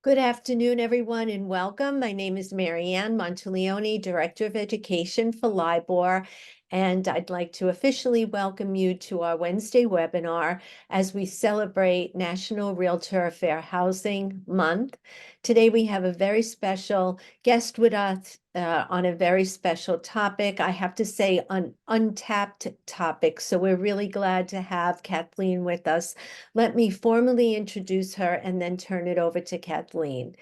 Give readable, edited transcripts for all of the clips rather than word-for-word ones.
Good afternoon, everyone, and welcome. My name is Marianne Monteleone, Director of Education for LIBOR, and I'd like to officially welcome you to our Wednesday webinar as we celebrate National Realtor Fair Housing Month. Today, we have a very special guest with us on a very special topic. I have to say, an untapped topic, so we're really glad to have Kathleen with us. Let me formally introduce her and then turn it over to Kathleen.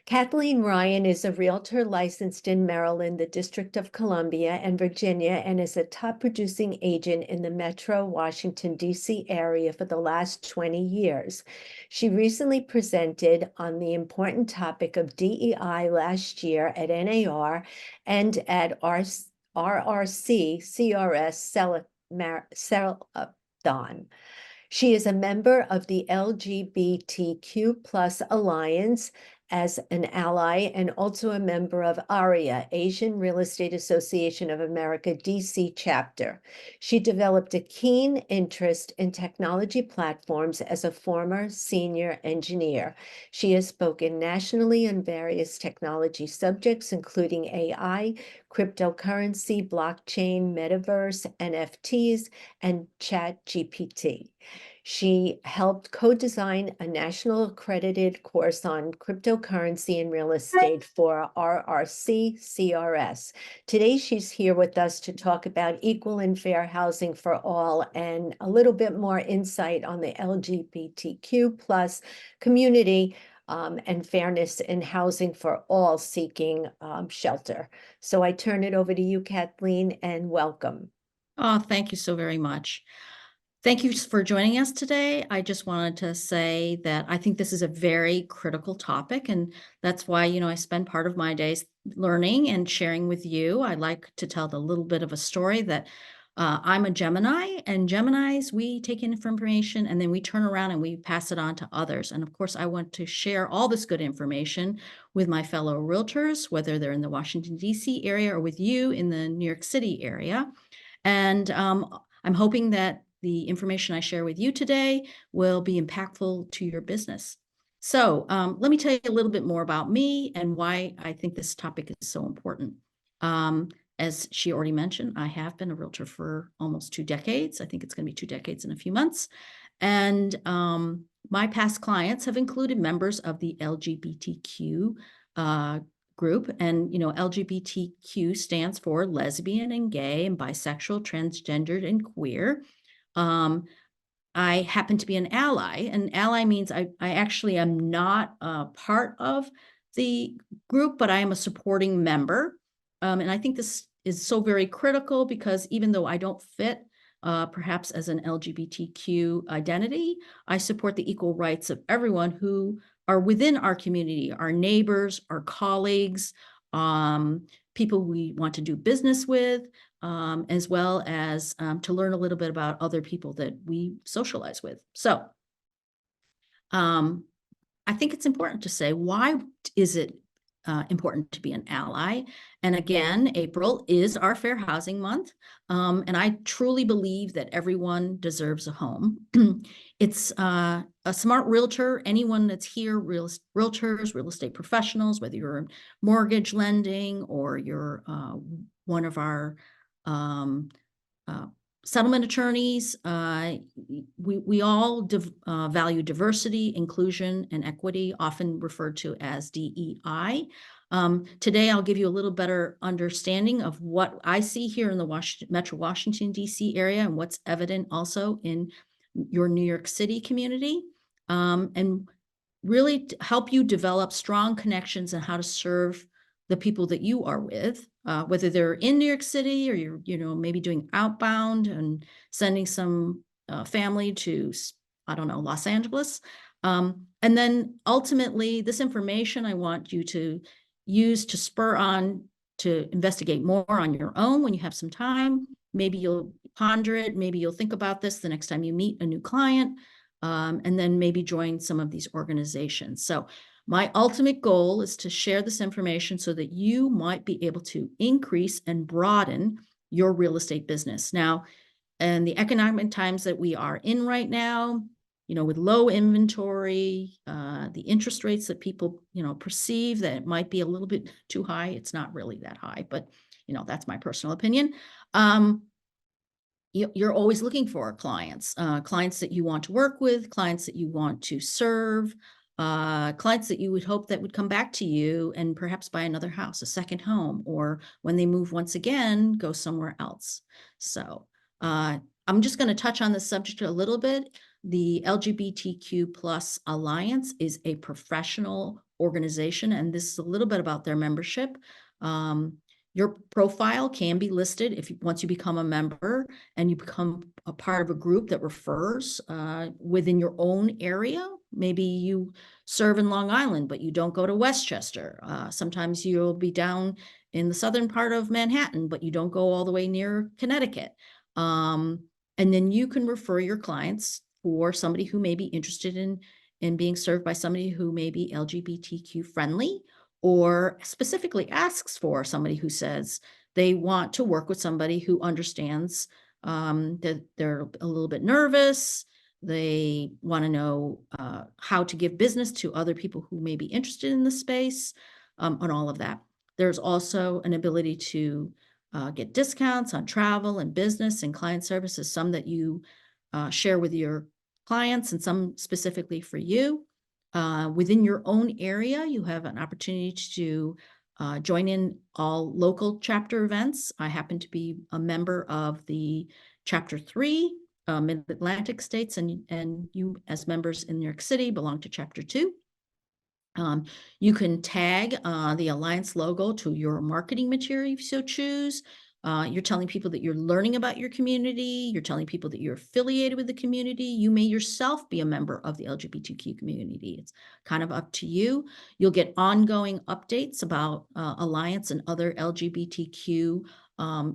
Kathleen Ryan is a realtor licensed in Maryland, the District of Columbia, and Virginia, and is a top producing agent in the Metro Washington, D.C. area for the last 20 years. She recently presented on the important topic of DEI last year at NAR and at RRC CRS Celadon. She is a member of the LGBTQ plus Alliance as an ally and also a member of ARIA, Asian Real Estate Association of America, DC chapter. She developed a keen interest in technology platforms as a former senior engineer. She has spoken nationally on various technology subjects, including AI, cryptocurrency, blockchain, metaverse, NFTs, and ChatGPT. She helped co-design a national accredited course on cryptocurrency and real estate for RRC CRS. Today, she's here with us to talk about equal and fair housing for all and a little bit more insight on the LGBTQ plus community and fairness in housing for all seeking shelter. So I turn it over to you, Kathleen, and welcome. Oh, thank you so very much. Thank you for joining us today. I just wanted to say that I think this is a very critical topic, and that's why, I spend part of my days learning and sharing with you. I like to tell the little bit of a story that I'm a Gemini, and Geminis, we take in information and then we turn around and we pass it on to others. And of course, I want to share all this good information with my fellow realtors, whether they're in the Washington, D.C. area or with you in the New York City area. And I'm hoping that the information I share with you today will be impactful to your business. So let me tell you a little bit more about me and why I think this topic is so important. As she already mentioned, I have been a realtor for almost 2 decades. I think it's going to be 2 decades in a few months. And my past clients have included members of the LGBTQ group. And, LGBTQ stands for lesbian and gay and bisexual, transgendered, and queer. I happen to be an ally. An ally means I actually am not a part of the group, but I am a supporting member. And I think this is so very critical because even though I don't fit perhaps as an LGBTQ identity, I support the equal rights of everyone who are within our community, our neighbors, our colleagues, people we want to do business with, as well as to learn a little bit about other people that we socialize with. So I think it's important to say, why is it important to be an ally? And again, April is our Fair Housing Month. And I truly believe that everyone deserves a home. It's a smart realtor, anyone that's here, realtors, real estate professionals, whether you're in mortgage lending or you're one of our settlement attorneys, we all value diversity, inclusion, and equity, often referred to as DEI. Today, I'll give you a little better understanding of what I see here in the Metro Washington, D.C. area and what's evident also in your New York City community, and really help you develop strong connections and how to serve the people that you are with, whether they're in New York City or you're, maybe doing outbound and sending some family to, I don't know, Los Angeles. And then ultimately, this information I want you to use to spur on to investigate more on your own when you have some time. Maybe you'll ponder it. Maybe you'll think about this the next time you meet a new client, and then maybe join some of these organizations. So my ultimate goal is to share this information so that you might be able to increase and broaden your real estate business. Now, in the economic times that we are in right now, with low inventory, the interest rates that people, perceive that it might be a little bit too high. It's not really that high, but, that's my personal opinion. You're always looking for clients, clients that you want to work with, clients that you want to serve, clients that you would hope that would come back to you and perhaps buy another house, a second home, or when they move once again, go somewhere else. So I'm just going to touch on this subject a little bit. The LGBTQ plus Alliance is a professional organization, and this is a little bit about their membership. Your profile can be listed once you become a member and you become a part of a group that refers within your own area. Maybe you serve in Long Island, but you don't go to Westchester. Sometimes you'll be down in the southern part of Manhattan, but you don't go all the way near Connecticut. And then you can refer your clients for somebody who may be interested in being served by somebody who may be LGBTQ friendly, or specifically asks for somebody who says they want to work with somebody who understands that they're a little bit nervous. They want to know how to give business to other people who may be interested in the space, and all of that. There's also an ability to get discounts on travel and business and client services, some that you share with your clients and some specifically for you. Within your own area, you have an opportunity to join in all local chapter events. I happen to be a member of the Chapter 3 Mid-Atlantic states, and you as members in New York City belong to Chapter 2. You can tag the Alliance logo to your marketing material if you so choose. You're telling people that you're learning about your community. You're telling people that you're affiliated with the community. You may yourself be a member of the LGBTQ community. It's kind of up to you. You'll get ongoing updates about Alliance and other LGBTQ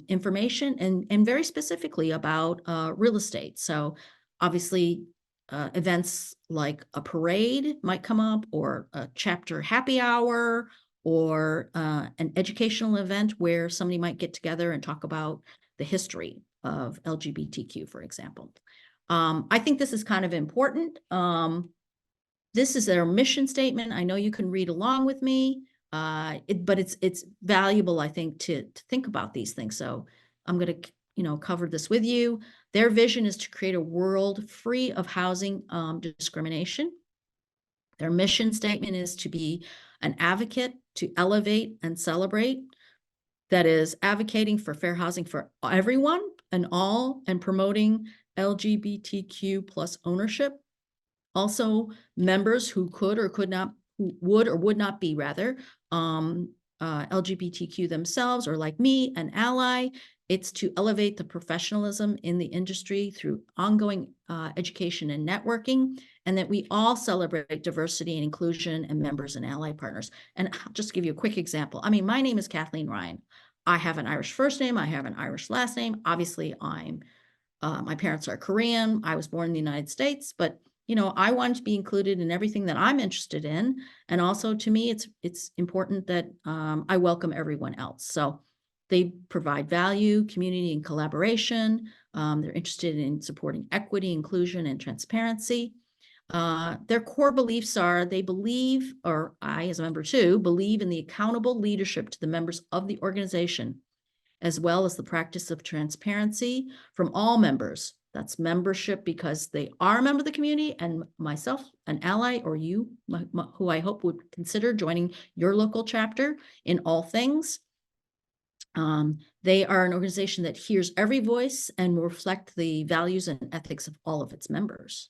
information, and very specifically about real estate. So obviously, events like a parade might come up, or a chapter happy hour, or an educational event where somebody might get together and talk about the history of LGBTQ, for example. I think this is kind of important. This is their mission statement. I know you can read along with me, but it's valuable, I think, to think about these things. So I'm going to cover this with you. Their vision is to create a world free of housing discrimination. Their mission statement is to be an advocate to elevate and celebrate. That is advocating for fair housing for everyone and all, and promoting LGBTQ plus ownership. Also, members who could or could not, who would or would not be rather, LGBTQ themselves, or like me, an ally. It's to elevate the professionalism in the industry through ongoing education and networking, and that we all celebrate diversity and inclusion and members and ally partners. And I'll just give you a quick example. I mean, my name is Kathleen Ryan. I have an Irish first name. I have an Irish last name. Obviously, my parents are Korean. I was born in the United States, but I want to be included in everything that I'm interested in. And also, to me, it's important that I welcome everyone else. So they provide value, community, and collaboration. They're interested in supporting equity, inclusion, and transparency. Their core beliefs are they believe, or I as a member too, believe in the accountable leadership to the members of the organization, as well as the practice of transparency from all members. That's membership because they are a member of the community, and myself, an ally, or you, who I hope would consider joining your local chapter in all things. They are an organization that hears every voice and will reflect the values and ethics of all of its members.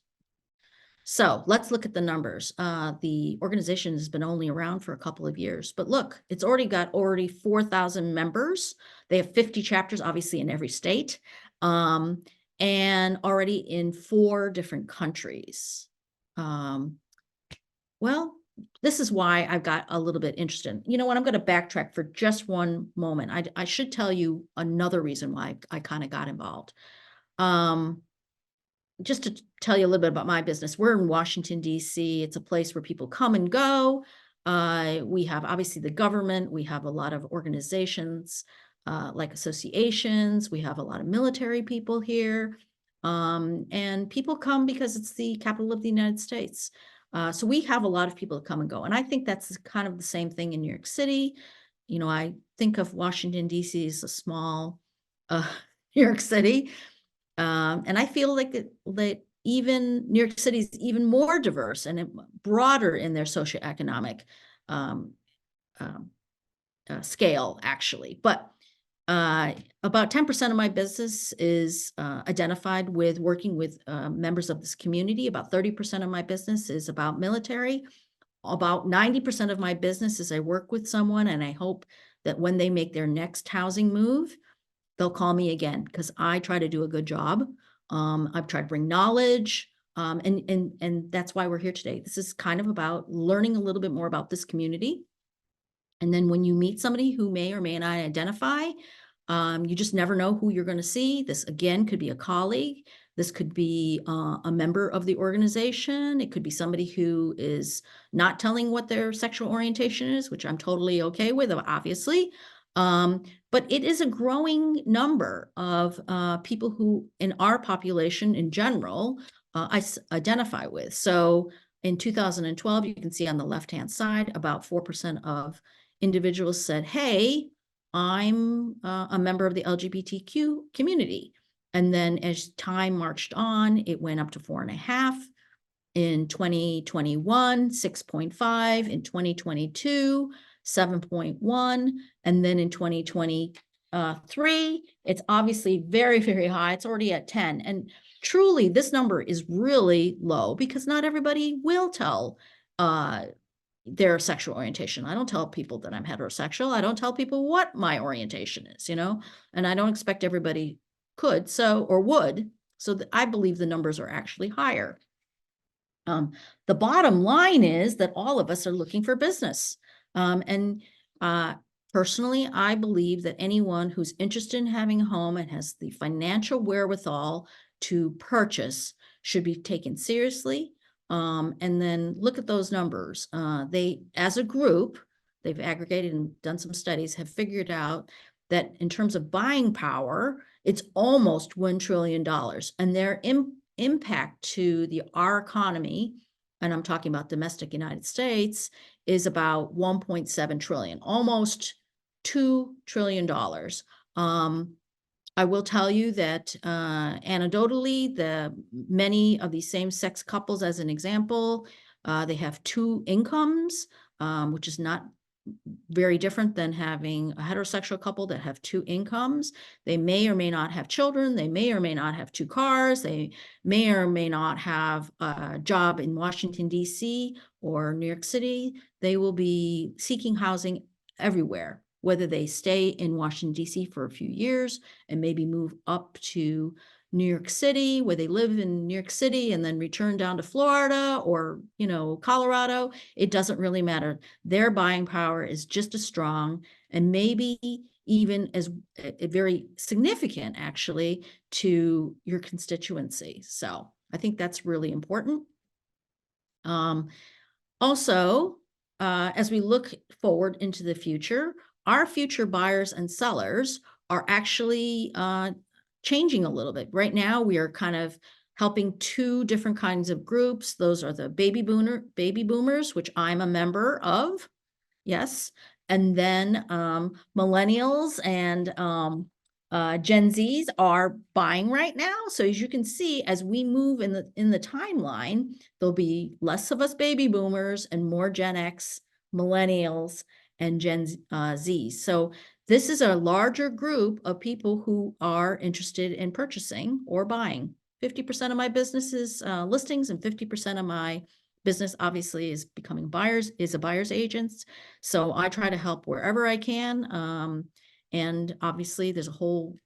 So let's look at the numbers. The organization has been only around for a couple of years, but look, it's already got 4,000 members. They have 50 chapters, obviously, in every state, and already in 4 different countries. Well, this is why I've got a little bit interested. You know what? I'm going to backtrack for just one moment. I should tell you another reason why I kind of got involved. Just to tell you a little bit about my business, we're in Washington, D.C. It's a place where people come and go. We have obviously the government. We have a lot of organizations like associations. We have a lot of military people here. And people come because it's the capital of the United States. So we have a lot of people that come and go. And I think that's kind of the same thing in New York City. You know, I think of Washington, D.C. as a small New York City. And I feel like that even New York City is even more diverse and broader in their socioeconomic um, um, scale, actually. But about 10% of my business is identified with working with members of this community. About 30% of my business is about military. About 90% of my business is I work with someone and I hope that when they make their next housing move, they'll call me again because I try to do a good job. I've tried to bring knowledge, and that's why we're here today. This is kind of about learning a little bit more about this community. And then when you meet somebody who may or may not identify, you just never know who you're going to see. This again could be a colleague. This could be a member of the organization. It could be somebody who is not telling what their sexual orientation is, which I'm totally okay with, obviously. But it is a growing number of people who in our population in general, identify with. So in 2012, you can see on the left-hand side, about 4% of individuals said, hey, I'm a member of the LGBTQ community. And then as time marched on, it went up to 4.5. In 2021, 6.5. In 2022, 7.1. And then in 2023, it's obviously very, very high. It's already at 10. And truly, this number is really low because not everybody will tell their sexual orientation. I don't tell people that I'm heterosexual. I don't tell people what my orientation is, you know, and I don't expect everybody could, so, or would. So I believe the numbers are actually higher. The bottom line is that all of us are looking for business. Personally, I believe that anyone who's interested in having a home and has the financial wherewithal to purchase should be taken seriously. And then look at those numbers. They, as a group, they've aggregated and done some studies, have figured out that in terms of buying power, it's almost $1 trillion. And their impact to our economy, and I'm talking about domestic United States, is about 1.7 trillion, almost $2 trillion. I will tell you that anecdotally, many of these same-sex couples, as an example, they have 2 incomes, which is not very different than having a heterosexual couple that have 2 incomes. They may or may not have children. They may or may not have 2 cars. They may or may not have a job in Washington, D.C. or New York City. They will be seeking housing everywhere, whether they stay in Washington, D.C. for a few years and maybe move up to New York City, where they live in New York City and then return down to Florida or, you know, Colorado. It doesn't really matter. Their buying power is just as strong and maybe even as very significant, actually, to your constituency. So I think that's really important. Also, as we look forward into the future, our future buyers and sellers are actually changing a little bit. Right now, we are kind of helping 2 different kinds of groups. Those are the baby boomers, which I'm a member of. Yes. And then millennials and Gen Zs are buying right now. So as you can see, as we move in the timeline, there'll be less of us baby boomers and more Gen X, millennials, and Gen Z. So this is a larger group of people who are interested in purchasing or buying. 50% of my business is listings, and 50% of my business obviously is becoming a buyer's agents. So I try to help wherever I can. And obviously there's a whole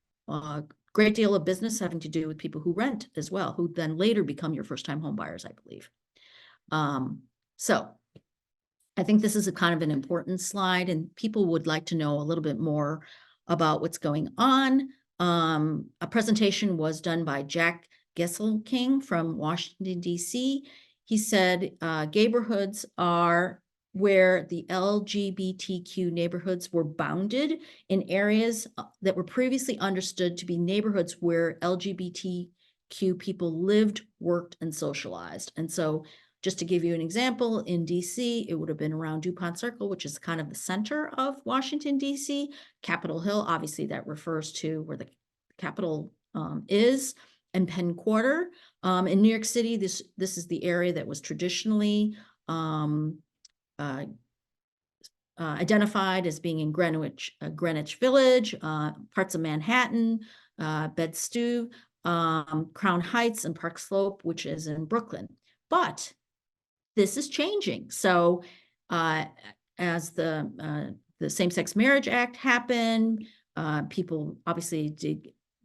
great deal of business having to do with people who rent as well, who then later become your first-time home buyers, I believe. So I think this is a kind of an important slide, and people would like to know a little bit more about what's going on. A presentation was done by Jack Gesselking from Washington, D.C. He said neighborhoods are where the LGBTQ neighborhoods were bounded in areas that were previously understood to be neighborhoods where LGBTQ people lived, worked, and socialized. And so just to give you an example, in DC, it would have been around DuPont Circle, which is kind of the center of Washington, DC. Capitol Hill, obviously that refers to where the Capitol is, and Penn Quarter. In New York City, this is the area that was traditionally identified as being in Greenwich Village, parts of Manhattan, Bed-Stuy, Crown Heights, and Park Slope, which is in Brooklyn. But this is changing. So as the Same-Sex Marriage Act happened, people obviously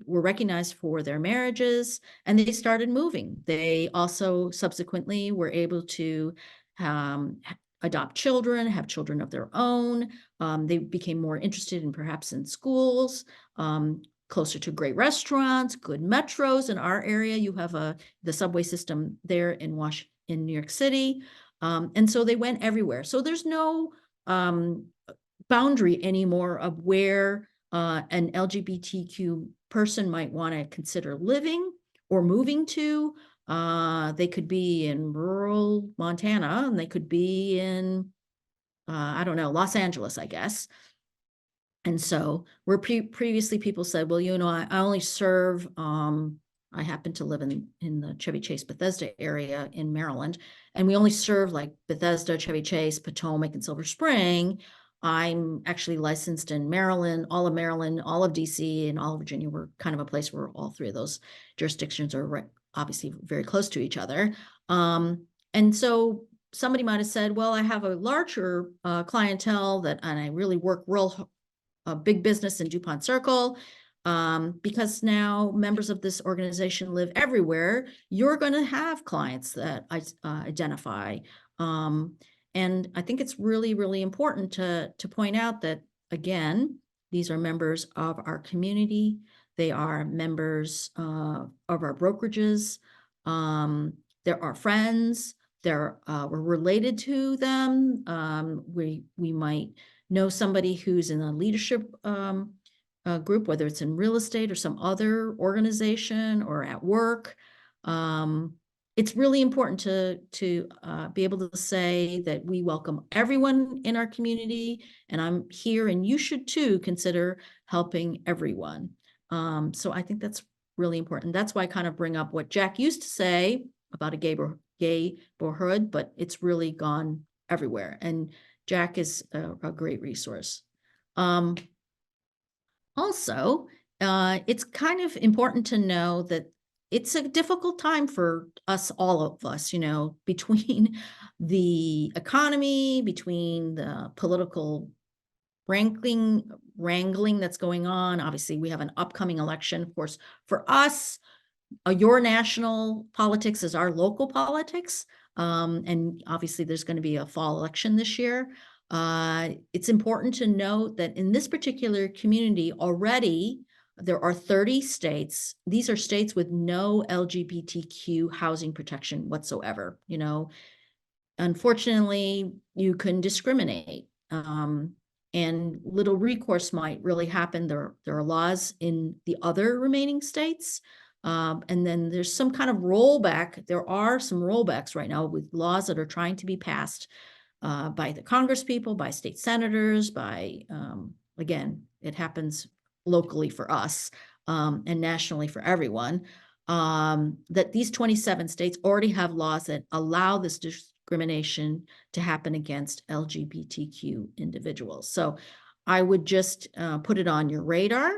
were recognized for their marriages, and they started moving. They also subsequently were able to adopt children, have children of their own. They became more interested in perhaps in schools, closer to great restaurants, good metros. In our area, you have the subway system there in New York City. And so they went everywhere. So there's no boundary anymore of where an LGBTQ person might want to consider living or moving to. They could be in rural Montana, and they could be in, I don't know, Los Angeles, I guess. And so where previously people said, well, I only serve, I happen to live in the Chevy Chase, Bethesda area in Maryland, and we only serve like Bethesda, Chevy Chase, Potomac, and Silver Spring. I'm actually licensed in Maryland, all of DC, and all of Virginia. We're kind of a place where all three of those jurisdictions are obviously very close to each other. And so somebody might have said, well, I have a larger clientele and I really work a big business in DuPont Circle. Because now members of this organization live everywhere, you're going to have clients that identify. And I think it's really, really important to point out that, again, these are members of our community. They are members of our brokerages. They're our friends. We're related to them. We might know somebody who's in a leadership group, whether it's in real estate or some other organization or at work. It's really important to be able to say that we welcome everyone in our community, and I'm here, and you should too consider helping everyone. So I think that's really important. That's why I kind of bring up what Jack used to say about a gay neighborhood, but it's really gone everywhere. And Jack is a great resource. Also, it's kind of important to know that it's a difficult time for all of us, between the economy, between the political wrangling that's going on. Obviously, we have an upcoming election. Of course, for us, your national politics is our local politics. And obviously, there's going to be a fall election this year. It's important to note that in this particular community already, there are 30 states. These are states with no LGBTQ housing protection whatsoever. Unfortunately, you can discriminate, and little recourse might really happen. There are laws in the other remaining states. And then there's some kind of rollback. There are some rollbacks right now with laws that are trying to be passed by the Congress people, by state senators, again, it happens locally for us and nationally for everyone, that these 27 states already have laws that allow this discrimination to happen against LGBTQ individuals. So I would just put it on your radar.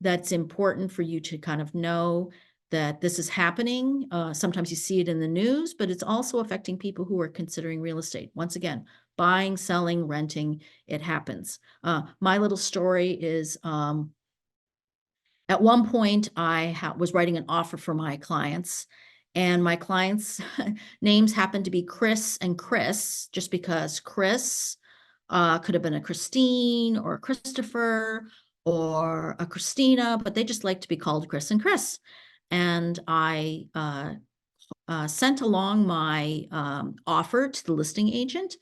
That's important for you to kind of know that this is happening. Sometimes you see it in the news, but it's also affecting people who are considering real estate. Once again, buying, selling, renting, it happens. My little story is, at one point, I was writing an offer for my clients, and my clients' names happened to be Chris and Chris, just because Chris could have been a Christine or a Christopher or a Christina, but they just like to be called Chris and Chris. And I sent along my offer to the listing agent.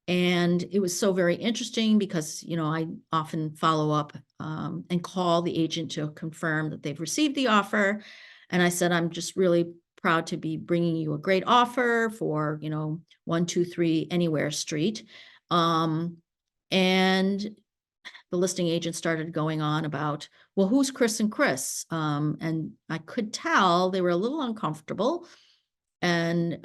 And it was so very interesting because, I often follow up and call the agent to confirm that they've received the offer. And I said, I'm just really proud to be bringing you a great offer for, 123 Anywhere Street. And the listing agent started going on about, well, who's Chris and Chris? And I could tell they were a little uncomfortable. And,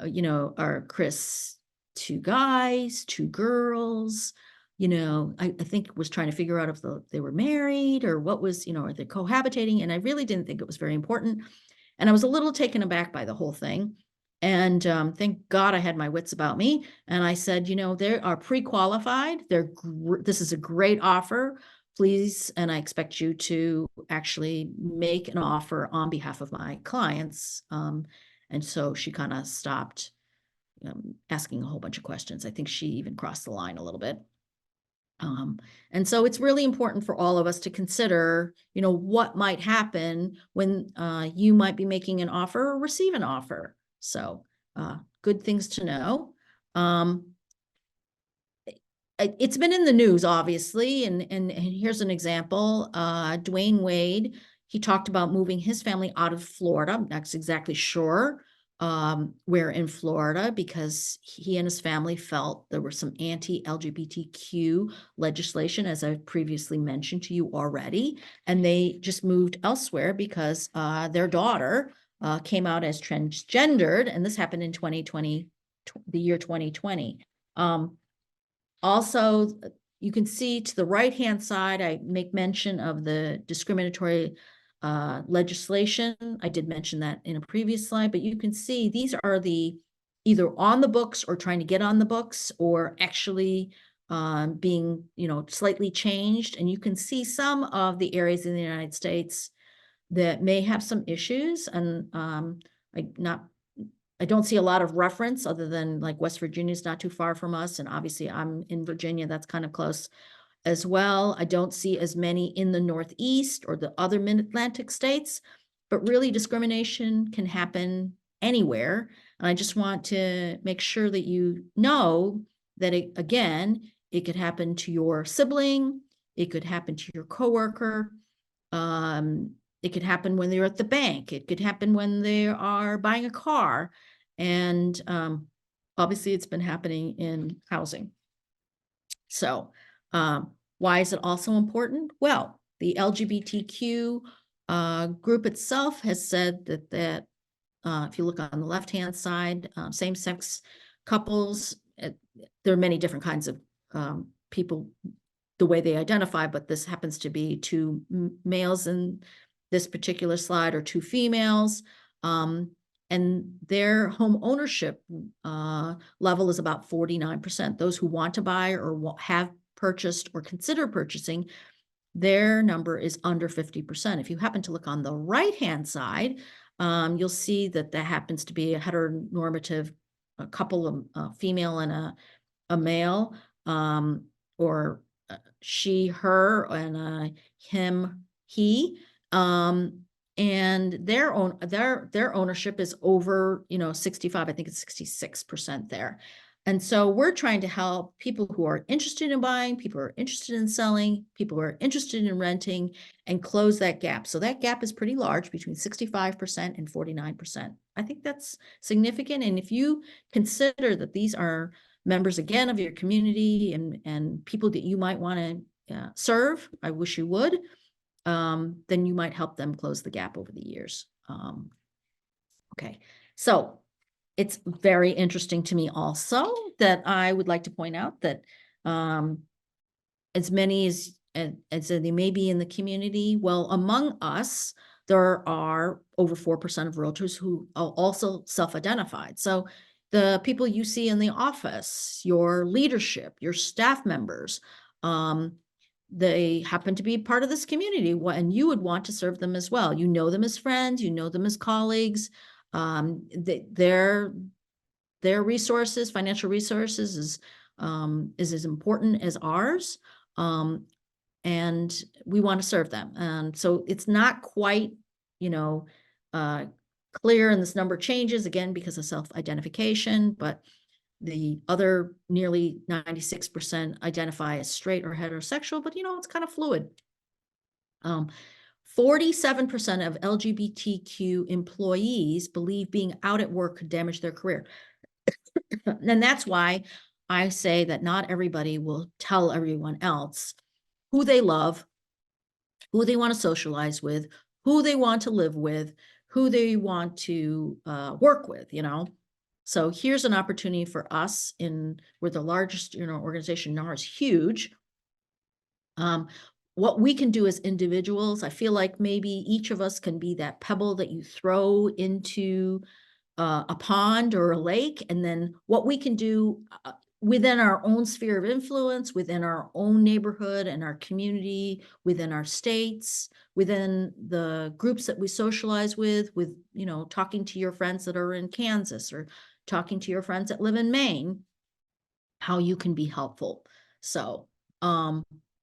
are Chris two guys, two girls? I think was trying to figure out if they were married or what was, are they cohabitating? And I really didn't think it was very important. And I was a little taken aback by the whole thing. And thank God I had my wits about me. And I said, they are pre-qualified. This is a great offer. Please, and I expect you to actually make an offer on behalf of my clients. And so she kind of stopped asking a whole bunch of questions. I think she even crossed the line a little bit. And so it's really important for all of us to consider, what might happen when you might be making an offer or receive an offer. So good things to know. It's been in the news, obviously, and here's an example. Dwayne Wade, he talked about moving his family out of Florida. I'm not exactly sure where in Florida, because he and his family felt there were some anti-LGBTQ legislation, as I've previously mentioned to you already, and they just moved elsewhere because their daughter came out as transgendered, and this happened in 2020, the year 2020. Also, you can see to the right-hand side, I make mention of the discriminatory legislation. I did mention that in a previous slide, but you can see these are the either on the books or trying to get on the books or actually being, slightly changed. And you can see some of the areas in the United States that may have some issues. And I don't see a lot of reference other than like West Virginia is not too far from us. And obviously I'm in Virginia, that's kind of close as well. I don't see as many in the Northeast or the other mid-Atlantic states, but really discrimination can happen anywhere. And I just want to make sure that you know that it could happen to your sibling. It could happen to your coworker. It could happen when they're at the bank. It could happen when they are buying a car. And obviously it's been happening in housing. So why is it also important? Well, the LGBTQ group itself has said that if you look on the left-hand side, same-sex couples, there are many different kinds of people, the way they identify, but this happens to be two males in this particular slide or two females. And their home ownership level is about 49%. Those who want to buy or have purchased or consider purchasing, their number is under 50%. If you happen to look on the right-hand side, you'll see that happens to be a heteronormative couple, a female and a male, or she, her, and him, he. And their ownership is over 65. I think it's 66% there. And so we're trying to help people who are interested in buying, people who are interested in selling, people who are interested in renting, and close that gap. So that gap is pretty large, between 65% and 49%. I think that's significant. And if you consider that these are members, again, of your community and people that you might want to serve, I wish you would, then you might help them close the gap over the years. Okay, so it's very interesting to me also that I would like to point out that as many as they may be in the community, well, among us, there are over 4% of realtors who are also self-identified. So the people you see in the office, your leadership, your staff members, they happen to be part of this community, and you would want to serve them as well. You know them as friends, you know them as colleagues. Their resources, financial resources, is as important as ours, and we want to serve them. And so it's not quite, clear, and this number changes again because of self-identification, but the other nearly 96% identify as straight or heterosexual, but it's kind of fluid. 47% of LGBTQ employees believe being out at work could damage their career. And that's why I say that not everybody will tell everyone else who they love, who they want to socialize with, who they want to live with, who they want to work with, you know. So here's an opportunity for us we're the largest, organization. NAR is huge. What we can do as individuals, I feel like maybe each of us can be that pebble that you throw into a pond or a lake, and then what we can do within our own sphere of influence, within our own neighborhood and our community, within our states, within the groups that we socialize with, talking to your friends that are in Kansas or talking to your friends that live in Maine, how you can be helpful. So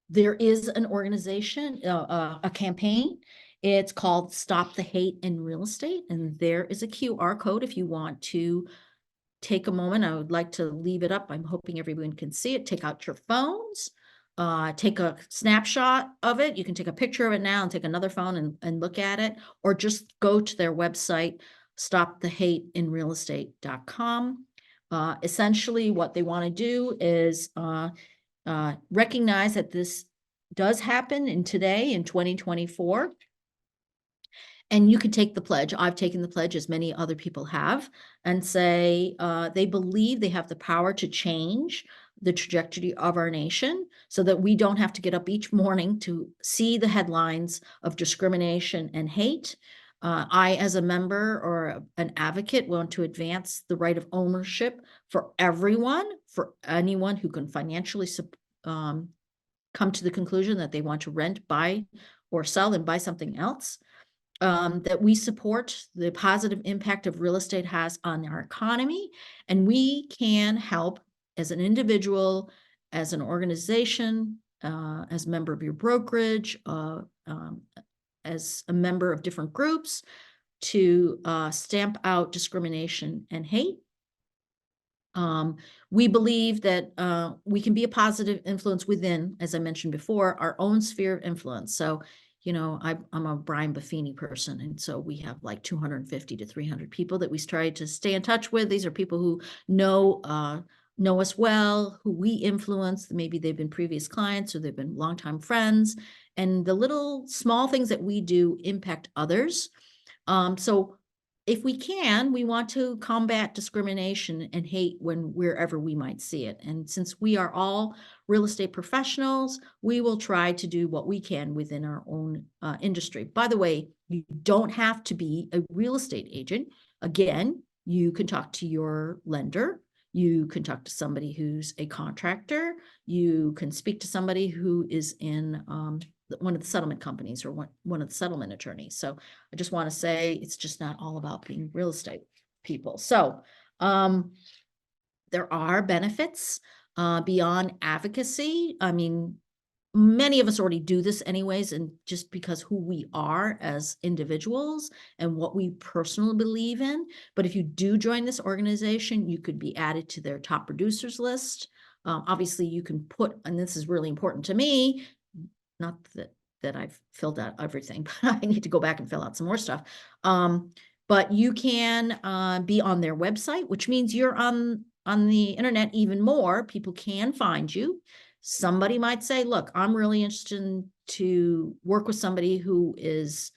there is an organization, a campaign. It's called Stop the Hate in Real Estate, and there is a QR code if you want to take a moment. I would like to leave it up. I'm hoping everyone can see it. Take out your phones, take a snapshot of it. You can take a picture of it now and take another phone and look at it, or just go to their website, stopthehateinrealestate.com. Essentially, what they want to do is recognize that this does happen in 2024. And you can take the pledge. I've taken the pledge, as many other people have, and say they believe they have the power to change the trajectory of our nation so that we don't have to get up each morning to see the headlines of discrimination and hate. I, as a member or an advocate, want to advance the right of ownership for everyone, for anyone who can financially come to the conclusion that they want to rent, buy, or sell and buy something else. That we support the positive impact of real estate has on our economy, and we can help as an individual, as an organization, as a member of your brokerage, as a member of different groups, to stamp out discrimination and hate. We believe that we can be a positive influence within, as I mentioned before, our own sphere of influence. So, I'm a Brian Buffini person, and so we have like 250 to 300 people that we try to stay in touch with. These are people who know us well, who we influence. Maybe they've been previous clients or they've been longtime friends, and the little small things that we do impact others. So if we can, we want to combat discrimination and hate wherever we might see it. And since we are all real estate professionals, we will try to do what we can within our own industry. By the way, you don't have to be a real estate agent. Again, you can talk to your lender. You can talk to somebody who's a contractor. You can speak to somebody who is in one of the settlement companies or one of the settlement attorneys. So I just want to say it's just not all about being real estate people. So there are benefits beyond advocacy. I mean, many of us already do this anyways, and just because who we are as individuals and what we personally believe in. But if you do join this organization, you could be added to their top producers list. Obviously, you can put, and this is really important to me, not that I've filled out everything, but I need to go back and fill out some more stuff. But you can be on their website, which means you're on the internet even more. People can find you. Somebody might say, look, I'm really interested to work with somebody who is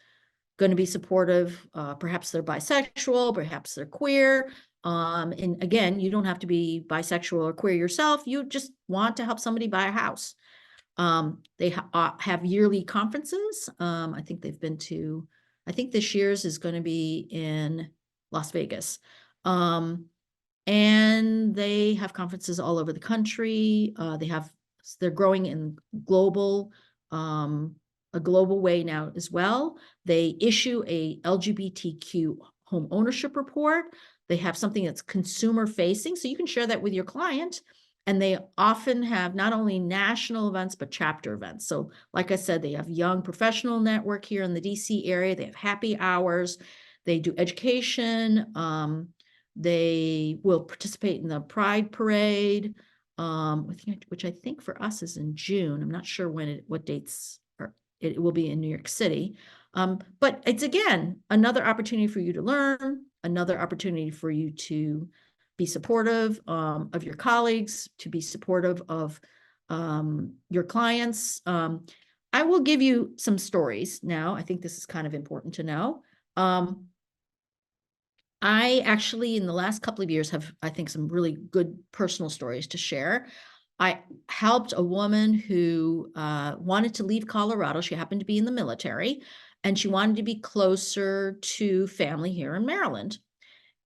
going to be supportive. Perhaps they're bisexual, perhaps they're queer. And again, you don't have to be bisexual or queer yourself. You just want to help somebody buy a house. They have yearly conferences. I think they've been to, I think this year's is going to be in Las Vegas. And they have conferences all over the country. They're growing in a global way now as well. They issue a LGBTQ home ownership report. They have something that's consumer facing, so you can share that with your client. And they often have not only national events, but chapter events. So like I said, they have Young Professional Network here in the DC area. They have happy hours. They do education. They will participate in the Pride Parade, which I think for us is in June. I'm not sure what dates it will be in New York City. But it's, again, another opportunity for you to learn, another opportunity for you to be supportive of your colleagues, to be supportive of your clients. I will give you some stories now. I think this is kind of important to know. I actually, in the last couple of years, have, I think, some really good personal stories to share. I helped a woman who wanted to leave Colorado. She happened to be in the military, and she wanted to be closer to family here in Maryland.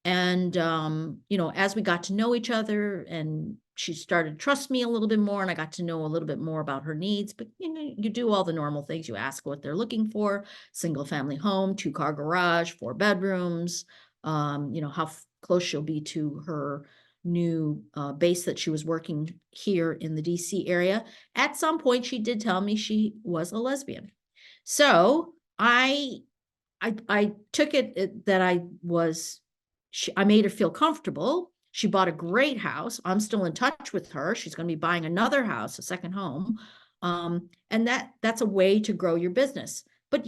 And, as we got to know each other and she started to trust me a little bit more, and I got to know a little bit more about her needs, but you do all the normal things. You ask what they're looking for: single family home, 2-car garage, 4 bedrooms, how close she'll be to her new base that she was working here in the DC area. At some point, she did tell me she was a lesbian. So I took it that I made her feel comfortable. She bought a great house. I'm still in touch with her. She's going to be buying another house, a second home. And that's a way to grow your business. But,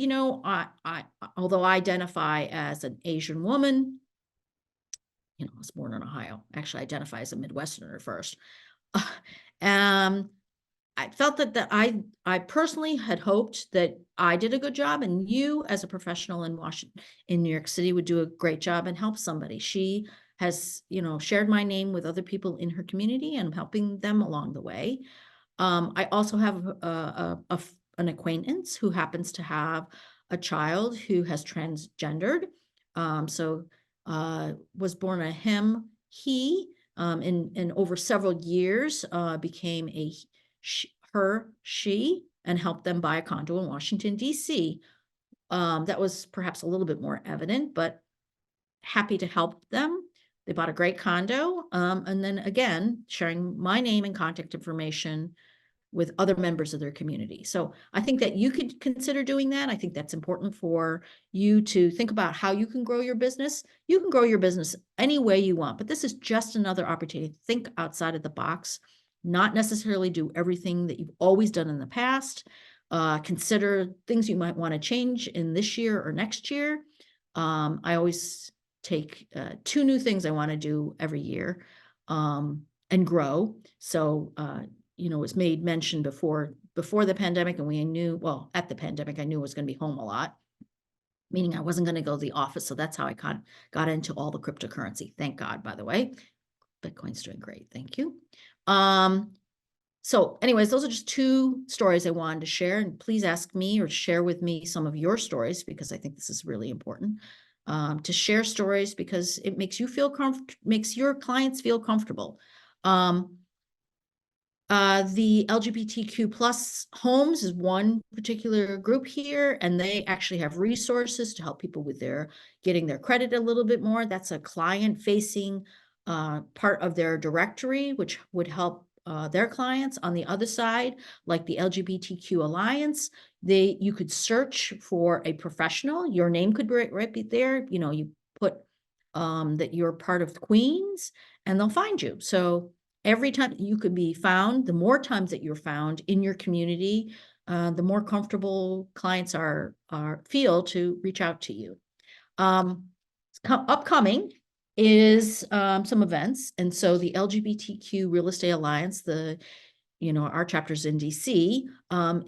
although I identify as an Asian woman, I was born in Ohio. Actually, I identify as a Midwesterner first. I felt that I personally had hoped that I did a good job, and you, as a professional in New York City, would do a great job and help somebody. She has, shared my name with other people in her community, and I'm helping them along the way. I also have an acquaintance who happens to have a child who has transgendered. So was born a him, he, and over several years became a she, and helped them buy a condo in Washington, D.C. That was perhaps a little bit more evident, but happy to help them. They bought a great condo. And then again, sharing my name and contact information with other members of their community. So I think that you could consider doing that. I think that's important for you to think about how you can grow your business. You can grow your business any way you want, but this is just another opportunity to think outside of the box, not necessarily do everything that you've always done in the past. Consider things you might want to change in this year or next year. I always take 2 new things I want to do every year and grow. So, it was made mention before the pandemic, and we knew, well, at the pandemic, I knew I was going to be home a lot, meaning I wasn't going to go to the office. So that's how I got into all the cryptocurrency. Thank God, by the way. Bitcoin's doing great. Thank you. So anyways, those are just 2 stories I wanted to share, and please ask me or share with me some of your stories, because I think this is really important to share stories, because it makes you feel makes your clients feel comfortable. The LGBTQ plus homes is one particular group here, and they actually have resources to help people with getting their credit a little bit more. That's a client-facing part of their directory, which would help their clients. On the other side, like the LGBTQ Alliance, you could search for a professional. Your name could right be there. You put that you're part of Queens, and they'll find you. So every time you could be found, the more times that you're found in your community, the more comfortable clients feel to reach out to you. Upcoming is some events. And so the LGBTQ Real Estate Alliance, our chapters in DC,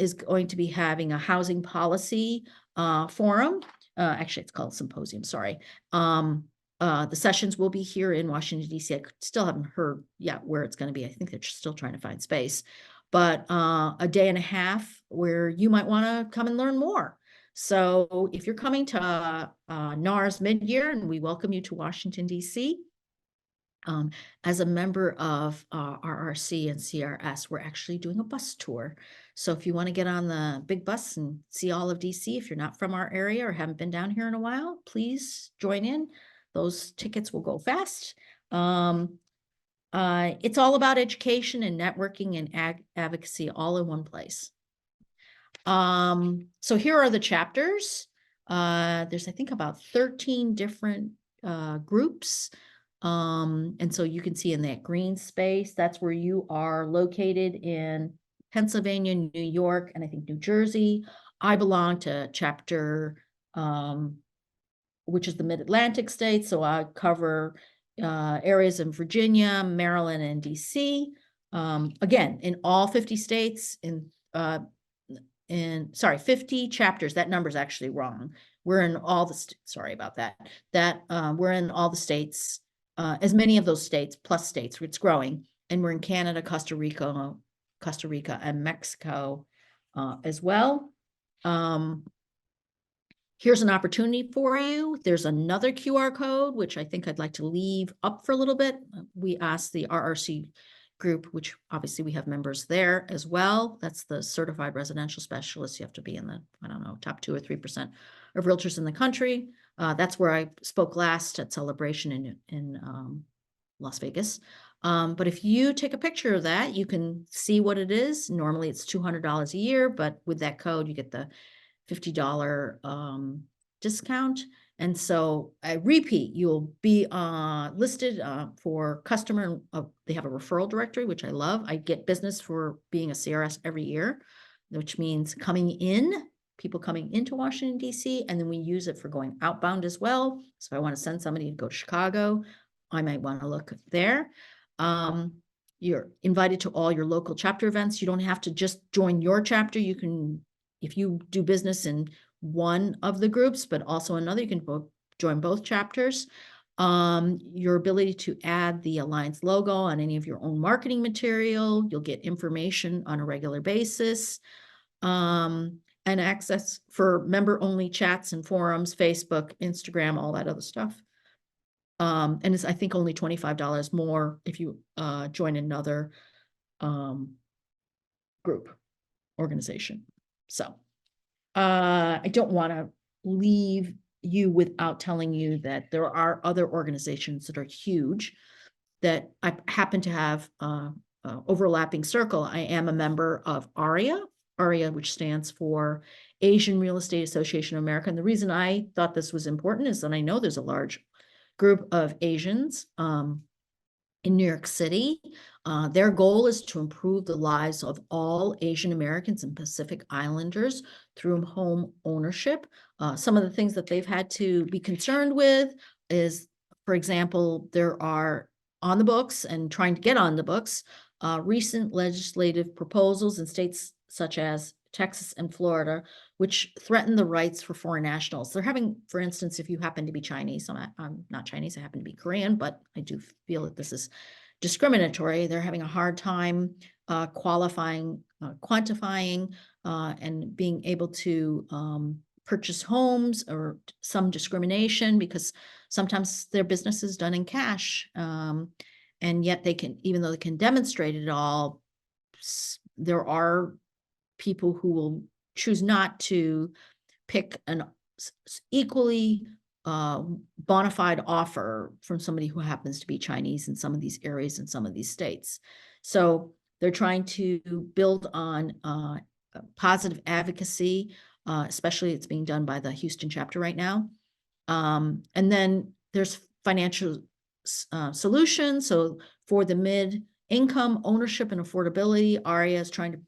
is going to be having a housing policy forum. Actually, it's called symposium, sorry. The sessions will be here in Washington, D.C. I still haven't heard yet where it's going to be. I think they're still trying to find space, but a day and a half where you might want to come and learn more. So if you're coming to NARS mid-year, and we welcome you to Washington, D.C., as a member of RRC and CRS, we're actually doing a bus tour. So if you want to get on the big bus and see all of DC, if you're not from our area or haven't been down here in a while, please join in. Those tickets will go fast. It's all about education and networking and advocacy all in one place. So here are the chapters. There's, I think, about 13 different groups. And so you can see in that green space, that's where you are located in Pennsylvania, New York, and I think New Jersey. I belong to chapter, which is the Mid-Atlantic states. So I cover areas in Virginia, Maryland, and DC. Again, in all 50 states, sorry, 50 chapters. That number's actually wrong. We're in all the, sorry about that. We're in all the states, as many of those states, plus states, it's growing. And we're in Canada, Costa Rica, and Mexico as well. Here's an opportunity for you. There's another QR code, which I think I'd like to leave up for a little bit. We asked the RRC group, which obviously we have members there as well. That's the certified residential specialist. You have to be in the, I don't know, top 2 or 3% of realtors in the country. That's where I spoke last at Celebration in Las Vegas. But if you take a picture of that, you can see what it is. Normally it's $200 a year, but with that code, you get the $50 discount. And so I repeat, you'll be listed for customer. They have a referral directory, which I love. I get business for being a CRS every year, which means people coming into Washington, D.C., and then we use it for going outbound as well. So if I want to send somebody to go to Chicago, I might want to look there. You're invited to all your local chapter events. You don't have to just join your chapter. You can, if you do business in one of the groups, but also another, you can join both chapters. Your ability to add the Alliance logo on any of your own marketing material. You'll get information on a regular basis. And access for member-only chats and forums, Facebook, Instagram, all that other stuff. And it's, I think, only $25 more if you join another group organization. So I don't want to leave you without telling you that there are other organizations that are huge that I happen to have overlapping circle. I am a member of ARIA, which stands for Asian Real Estate Association of America. And the reason I thought this was important is that I know there's a large group of Asians in New York City. Their goal is to improve the lives of all Asian Americans and Pacific Islanders through home ownership. Some of the things that they've had to be concerned with is, for example, there are on the books and trying to get on the books recent legislative proposals in states such as Texas and Florida, which threaten the rights for foreign nationals. They're having, for instance, if you happen to be Chinese, I'm not Chinese, I happen to be Korean, but I do feel that this is discriminatory. They're having a hard time quantifying, and being able to purchase homes, or some discrimination because sometimes their business is done in cash. And yet they can, even though they can demonstrate it all, there are people who will choose not to pick an equally bona fide offer from somebody who happens to be Chinese in some of these areas in some of these states. So they're trying to build on positive advocacy, especially it's being done by the Houston chapter right now. And then there's financial solutions. So for the mid-income ownership and affordability, ARIA is trying to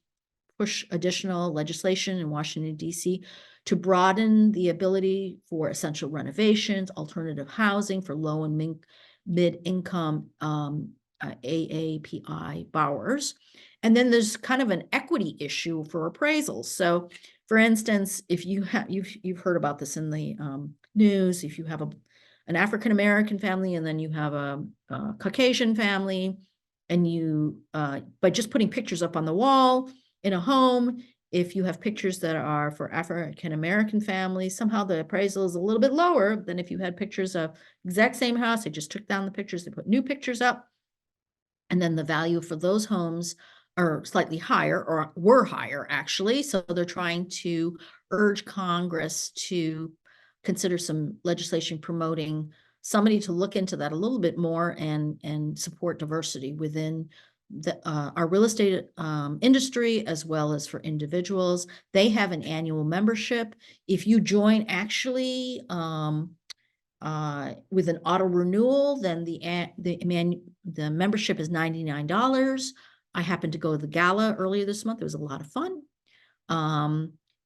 push additional legislation in Washington, D.C. to broaden the ability for essential renovations, alternative housing for low and mid-income AAPI borrowers. And then there's kind of an equity issue for appraisals. So for instance, if you have, you've heard about this in the news, if you have an African-American family and then you have a Caucasian family, and you, by just putting pictures up on the wall in a home, if you have pictures that are for African-American families, somehow the appraisal is a little bit lower than if you had pictures of exact same house. They just took down the pictures, they put new pictures up, and then the value for those homes are slightly higher, or were higher actually. So they're trying to urge Congress to consider some legislation promoting somebody to look into that a little bit more and support diversity within our real estate industry, as well as for individuals. They have an annual membership. If you join actually with an auto renewal, then the membership is $99. I happened to go to the gala earlier this month. It was a lot of fun.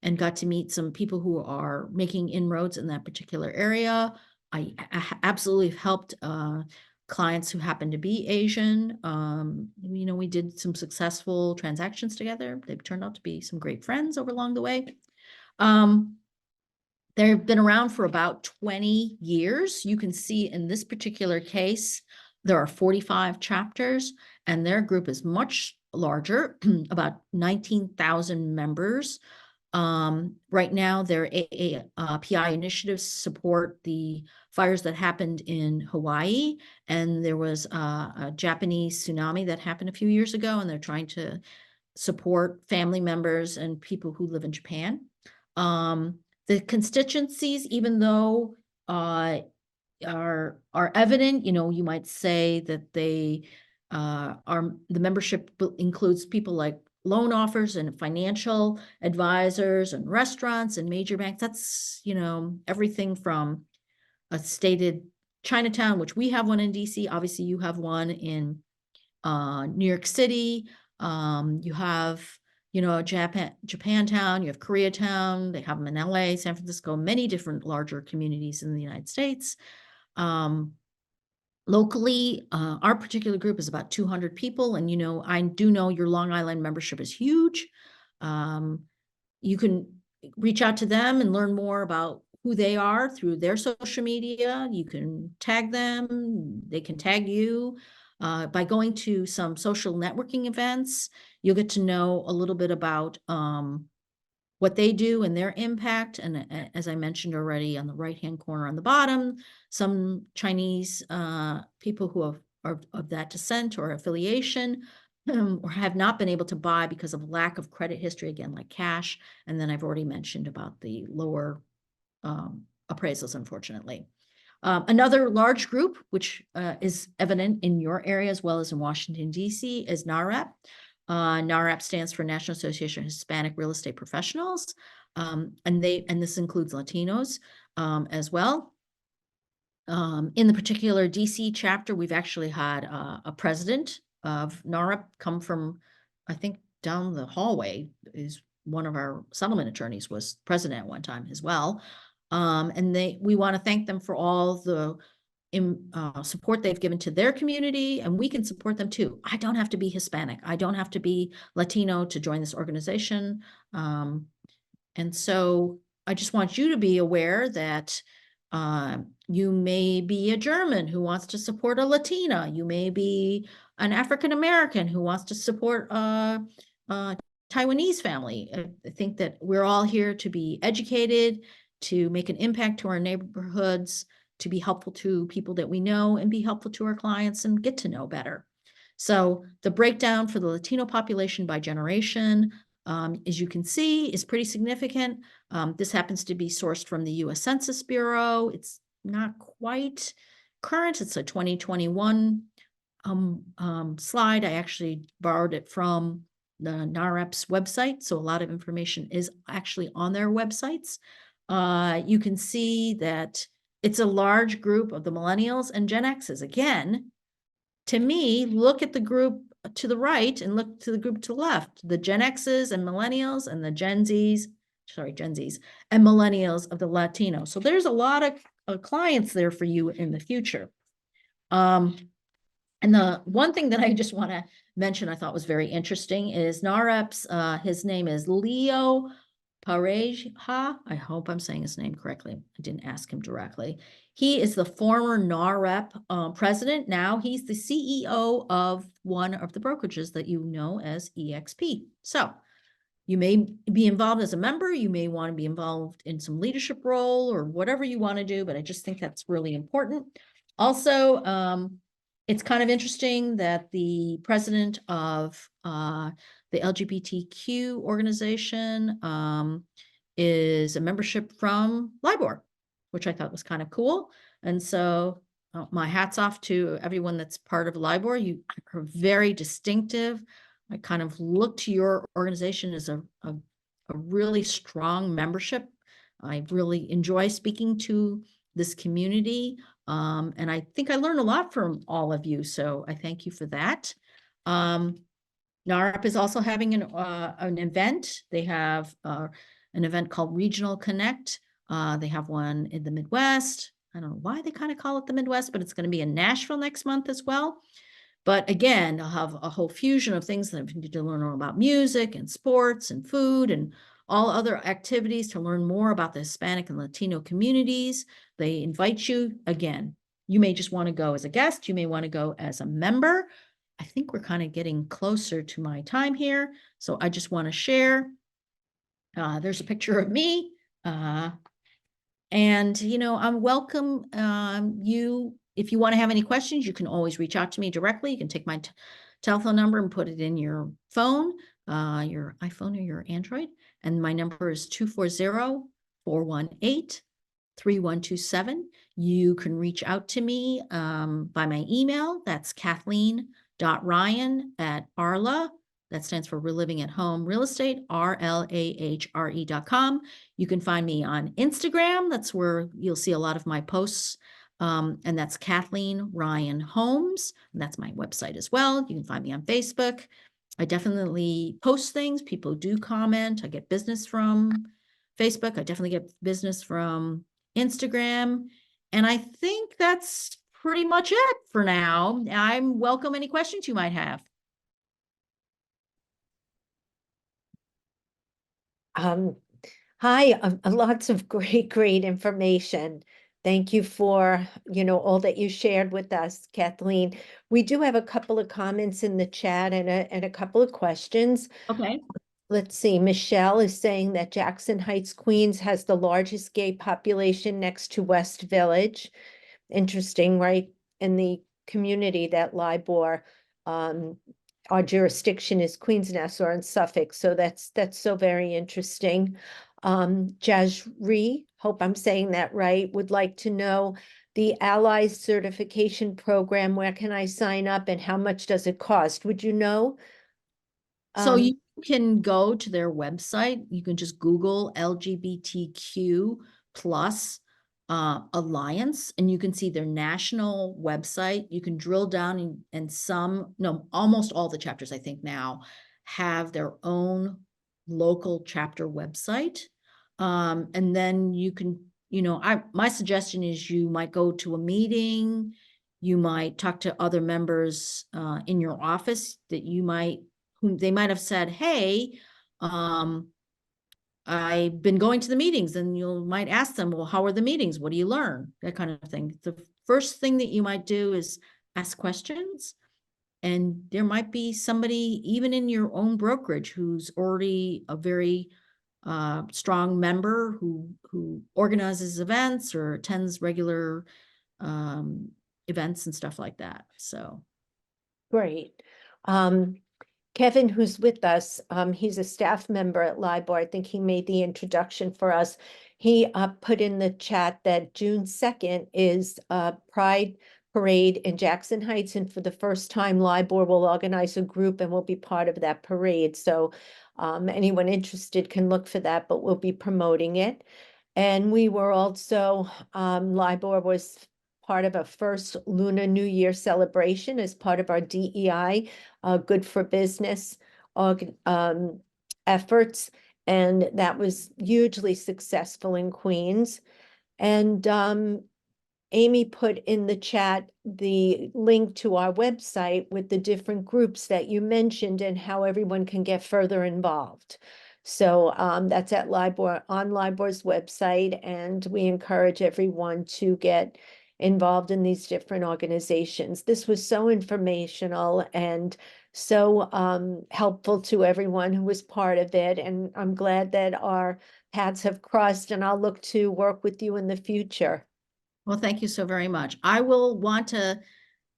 and got to meet some people who are making inroads in that particular area. I absolutely helped clients who happen to be Asian. We did some successful transactions together. They've turned out to be some great friends along the way. They've been around for about 20 years. You can see in this particular case, there are 45 chapters, and their group is much larger, about 19,000 members. Right now, their PI initiatives support the fires that happened in Hawaii, and there was a Japanese tsunami that happened a few years ago, and they're trying to support family members and people who live in Japan. The constituencies, even though are evident, you might say that they are the membership includes people like loan offers and financial advisors and restaurants and major banks. That's, everything from a stated Chinatown, which we have one in DC. Obviously, you have one in New York City. You have, Japantown, you have Koreatown, they have them in LA, San Francisco, many different larger communities in the United States. Locally, our particular group is about 200 people. And, I do know your Long Island membership is huge. You can reach out to them and learn more about who they are through their social media. You can tag them, they can tag you. By going to some social networking events, you'll get to know a little bit about what they do and their impact. And as I mentioned already, on the right-hand corner on the bottom, some Chinese people who are of that descent or affiliation or have not been able to buy because of lack of credit history, again, like cash. And then I've already mentioned about the lower appraisals, unfortunately. Another large group, which is evident in your area as well as in Washington, D.C., is NAHREP. NAHREP stands for National Association of Hispanic Real Estate Professionals, and this includes Latinos as well. In the particular DC chapter, we've actually had a president of NAHREP come from, I think, down the hallway. Is one of our settlement attorneys was president at one time as well. And we want to thank them for all the support they've given to their community, and we can support them too. I don't have to be Hispanic. I don't have to be Latino to join this organization. And so I just want you to be aware that you may be a German who wants to support a Latina. You may be an African-American who wants to support a Taiwanese family. I think that we're all here to be educated, to make an impact to our neighborhoods, to be helpful to people that we know, and be helpful to our clients and get to know better. So the breakdown for the Latino population by generation, as you can see, is pretty significant. This happens to be sourced from the U.S. Census Bureau. It's not quite current. It's a 2021 slide. I actually borrowed it from the NAHREP's website, so a lot of information is actually on their websites. You can see that it's a large group of the millennials and Gen X's. Again, to me, look at the group to the right and look to the group to the left, the Gen X's and millennials and the Gen Z's and millennials of the Latino. So there's a lot of clients there for you in the future. And the one thing that I just want to mention I thought was very interesting is NAHREP's, his name is Leo Pareja. I hope I'm saying his name correctly. I didn't ask him directly. He is the former NAHREP president. Now he's the CEO of one of the brokerages that you know as EXP. So you may be involved as a member. You may want to be involved in some leadership role or whatever you want to do, but I just think that's really important. Also, it's kind of interesting that the president of the LGBTQ organization is a membership from LIBOR, which I thought was kind of cool. And so my hat's off to everyone that's part of LIBOR. You are very distinctive. I kind of look to your organization as a really strong membership. I really enjoy speaking to this community. And I think I learned a lot from all of you. So I thank you for that. NAHREP is also having an event. They have an event called Regional Connect. They have one in the Midwest. I don't know why they kind of call it the Midwest, but it's going to be in Nashville next month as well. But again, I'll have a whole fusion of things that I need to learn more about music and sports and food and all other activities to learn more about the Hispanic and Latino communities. They invite you again. You may just want to go as a guest. You may want to go as a member. I think we're kind of getting closer to my time here. So I just want to share. There's a picture of me. And, I'm welcome you. If you want to have any questions, you can always reach out to me directly. You can take my telephone number and put it in your phone, your iPhone or your Android. And my number is 240-418-3127. You can reach out to me by my email. That's Kathleen.Ryan@Arla. That stands for Reliving at Home Real Estate, RLAHRE.com. You can find me on Instagram. That's where you'll see a lot of my posts. And that's Kathleen Ryan Homes. And that's my website as well. You can find me on Facebook. I definitely post things. People do comment. I get business from Facebook. I definitely get business from Instagram. And I think that's pretty much it for now. I'm welcome any questions you might have. Hi, lots of great information. Thank you for, all that you shared with us, Kathleen. We do have a couple of comments in the chat and a couple of questions. Okay. Let's see, Michelle is saying that Jackson Heights, Queens has the largest gay population next to West Village. Interesting, right? In the community that LIBOR, our jurisdiction is Queens, Nassau, and Suffolk. So that's so very interesting. Jazri, hope I'm saying that right, would like to know the Allies certification program. Where can I sign up and how much does it cost? Would you know? So you can go to their website. You can just Google LGBTQ plus Alliance, and you can see their national website. You can drill down and almost all the chapters, I think now, have their own local chapter website. And then you can, my suggestion is you might go to a meeting, you might talk to other members in your office that whom they might have said, hey, I've been going to the meetings, and you might ask them, well, how are the meetings? What do you learn? That kind of thing. The first thing that you might do is ask questions. And there might be somebody, even in your own brokerage, who's already a very strong member who organizes events or attends regular events and stuff like that. So. Great. Kevin, who's with us, he's a staff member at LIBOR. I think he made the introduction for us. He put in the chat that June 2nd is Pride Parade in Jackson Heights. And for the first time, LIBOR will organize a group and will be part of that parade. So anyone interested can look for that, but we'll be promoting it. And we were also, LIBOR was part of a first Lunar New Year celebration as part of our DEI, Good for Business efforts. And that was hugely successful in Queens. And Amy put in the chat the link to our website with the different groups that you mentioned and how everyone can get further involved. So that's at LIBOR, on LIBOR's website, and we encourage everyone to get involved in these different organizations. This was so informational and so helpful to everyone who was part of it. And I'm glad that our paths have crossed, and I'll look to work with you in the future. Well, thank you so very much. I will want to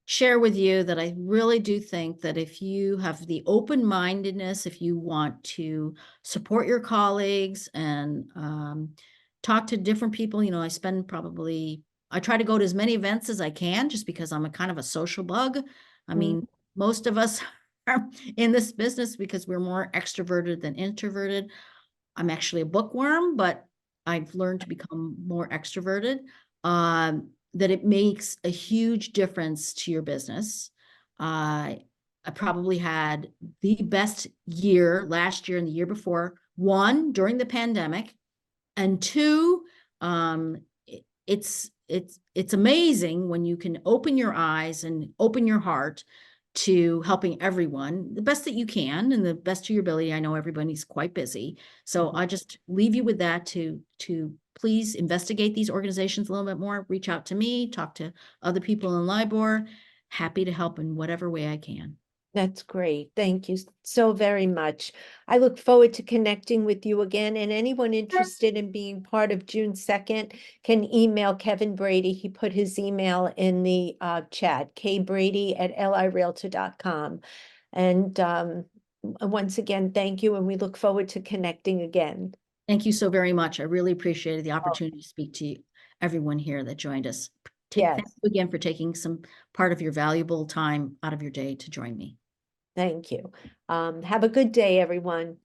share with you that I really do think that if you have the open-mindedness, if you want to support your colleagues and talk to different people, I try to go to as many events as I can just because I'm a kind of a social bug. I mean, most of us are in this business because we're more extroverted than introverted. I'm actually a bookworm, but I've learned to become more extroverted. That it makes a huge difference to your business. I probably had the best year last year and the year before one, during the pandemic, and two, it's amazing when you can open your eyes and open your heart to helping everyone the best that you can and the best to your ability. I know everybody's quite busy, so I just leave you with that to please investigate these organizations a little bit more. Reach out to me, talk to other people in LIBOR. Happy to help in whatever way I can. That's great. Thank you so very much. I look forward to connecting with you again, and anyone interested in being part of June 2nd can email Kevin Brady. He put his email in the chat, kbrady@lirealtor.com. And once again, thank you, and we look forward to connecting again. Thank you so very much. I really appreciated the opportunity to speak to everyone here that joined us. Thank Yes, you again for taking some part of your valuable time out of your day to join me. thank you. Have a good day, everyone.